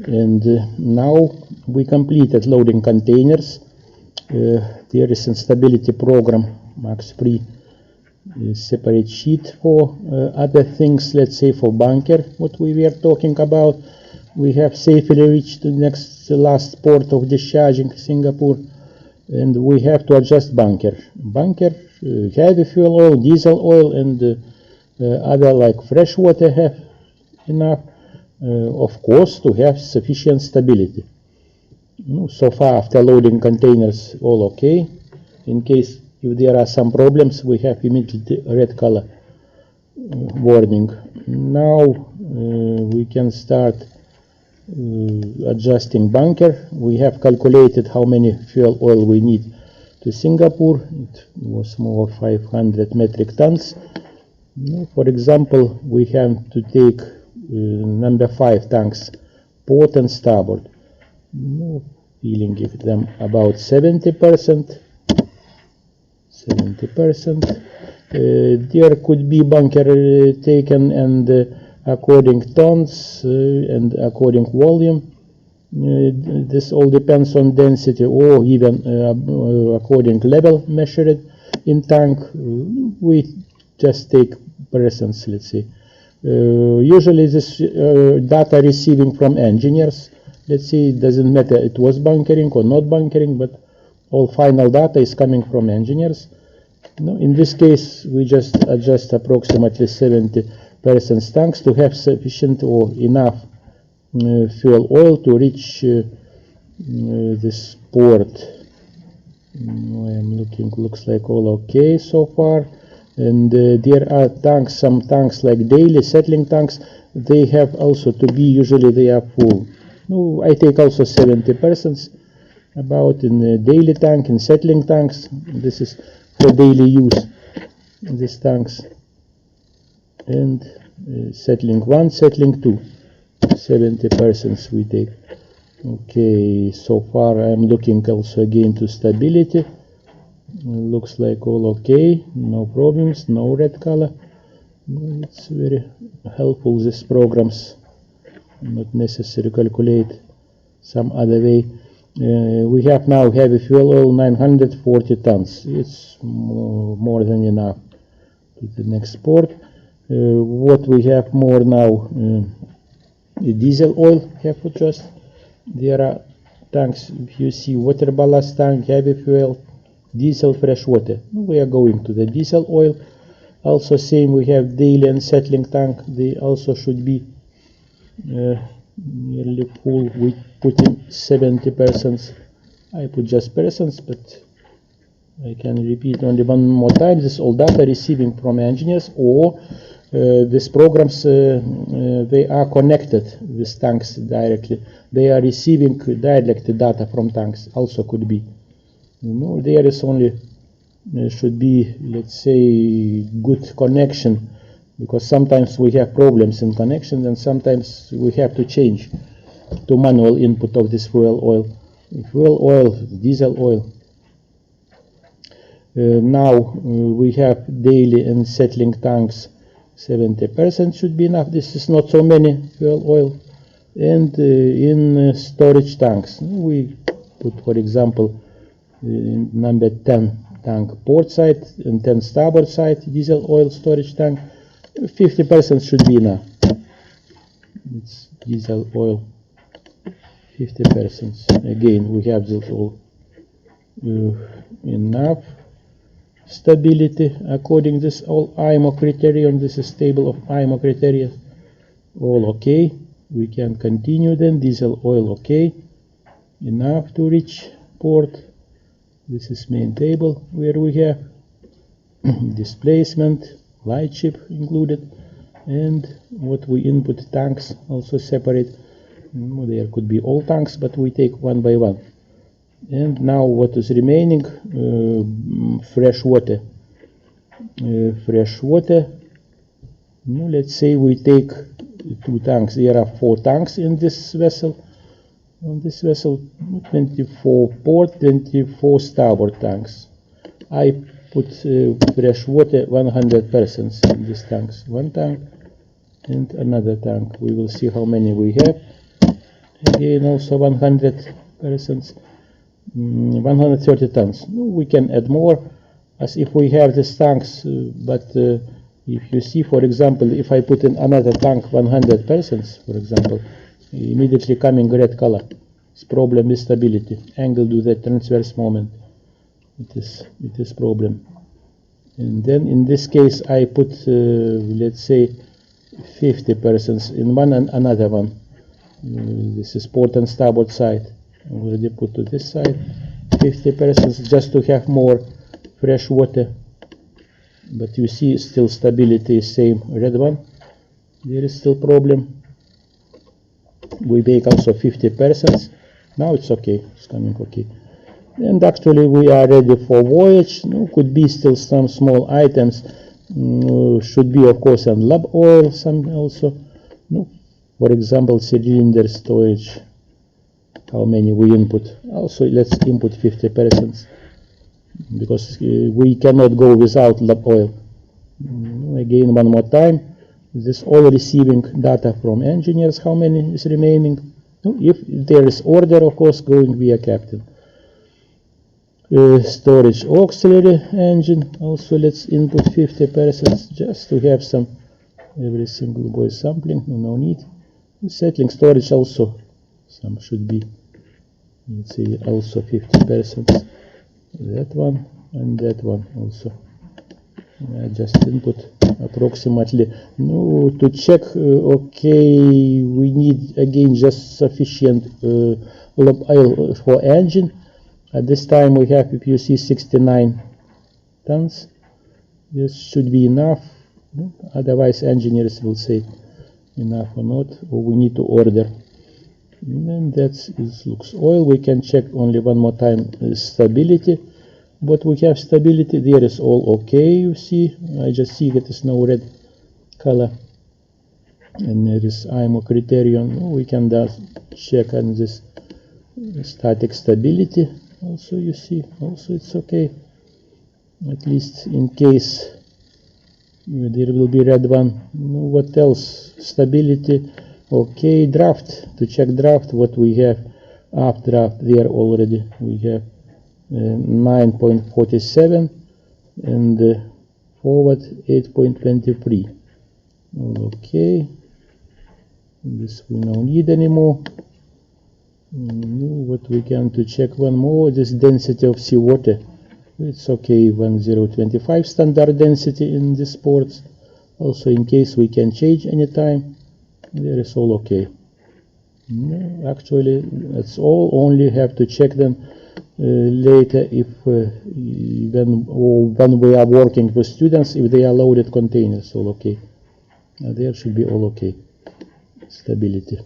And now we completed loading containers. There is a stability program, Max-Free, separate sheet for other things, let's say for bunker, what we were talking about. We have safely reached the last port of discharging Singapore, and we have to adjust bunker. Heavy fuel oil, diesel oil, and other like fresh water have enough, of course, to have sufficient stability. So far, after loading containers, all okay. In case if there are some problems, we have immediately red color warning. Now we can start adjusting bunker. We have calculated how many fuel oil we need to Singapore. It was more 500 metric tons. For example, we have to take number 5 tanks, port and starboard. Feeling give them about 70%. There could be bunker taken, and according tons and according volume. This all depends on density, or even according level measured in tank. We just take percents, let's say. Usually this data receiving from engineers. Let's say it doesn't matter it was bunkering or not bunkering, but all final data is coming from engineers. In this case, we just adjust approximately 70% tanks to have sufficient or enough fuel oil to reach this port. I'm looking, looks like all okay so far. And there are tanks, some tanks like daily settling tanks, they have also to be, usually they are full. I take also 70% about in the daily tank, in settling tanks. This is for daily use, these tanks. And settling 1, settling 2, 70% we take. Okay, so far I'm looking also again to stability. Looks like all okay, no problems, no red color. It's very helpful, these programs. Not necessary to calculate some other way. We have now heavy fuel oil 940 tons. It's more than enough to the next port. What we have more now, diesel oil have to adjust. There are tanks, if you see water ballast tank, heavy fuel, diesel, fresh water. We are going to the diesel oil. Also same, we have daily and settling tank. They also should be nearly full. We put in 70%. I put just percents, but I can repeat only one more time. This all data receiving from engineers, or these programs they are connected with tanks directly. They are receiving direct data from tanks. Also could be. There is only should be, let's say, good connection, because sometimes we have problems in connection, and sometimes we have to change to manual input of this fuel oil, diesel oil. Now we have daily and settling tanks, 70% should be enough. This is not so many fuel oil. And in storage tanks, we put, for example, number 10 tank port side and 10 starboard side diesel oil storage tank. 50% should be enough. It's diesel oil, 50%. Again, we have this all enough stability according this all IMO criterion. This is table of IMO criteria. All okay. We can continue then. Diesel oil okay. Enough to reach port. This is main table where we have displacement, light ship included, and what we input tanks also separate. There could be all tanks, but we take one by one. And now what is remaining? Fresh water. Fresh water. Let's say we take 2 tanks. There are 4 tanks in this vessel. On this vessel, 24 port, 24 starboard tanks. I put fresh water 100% in these tanks. 1 tank and another tank. We will see how many we have. again also 100%, 130 tons. No, we can add more as if we have these tanks, but if you see, for example, if I put in another tank 100%, for example, immediately coming red color. It's problem with stability. Angle to the transverse moment. It is problem. And then in this case I put let's say 50% in one and another one. This is port and starboard side. I already put to this side 50% just to have more fresh water. But you see still stability is same red one. There is still problem. We make also 50%. Now it's okay, it's coming okay. And actually we are ready for voyage. No, could be still some small items. Should be of course on lab oil, some also. No, for example, cylinder storage. How many we input? Also let's input 50% because we cannot go without lab oil. Again one more time. This all receiving data from engineers. How many is remaining? No, if there is order, of course, going via captain. Storage auxiliary engine. Also, let's input 50% just to have some every single boy sampling. No need. Settling storage also. Some should be. Let's say also 50%. That one and that one also. I just input approximately. No, to check. Okay, we need again just sufficient lab oil for engine. At this time we have, if you see, 69 tons. This should be enough. Otherwise engineers will say enough or not, or we need to order. And that's it. Looks oil. We can check only one more time stability. But we have stability, there is all okay, you see. I just see that it's no red color. And there is IMO criterion. We can just check on this static stability. Also you see, also it's okay. At least in case there will be red one. What else? Stability. Okay, draft. To check draft, what we have. Aft draft there already. We have 9.47 and forward 8.23. Okay, this we don't need anymore. What we can to check one more, this density of seawater. It's okay, 1025 standard density in this ports. Also in case we can change anytime, there is all okay. No, actually that's all. Only have to check them later if when we are working with students, if they are loaded containers, all okay. There should be all okay. Stability.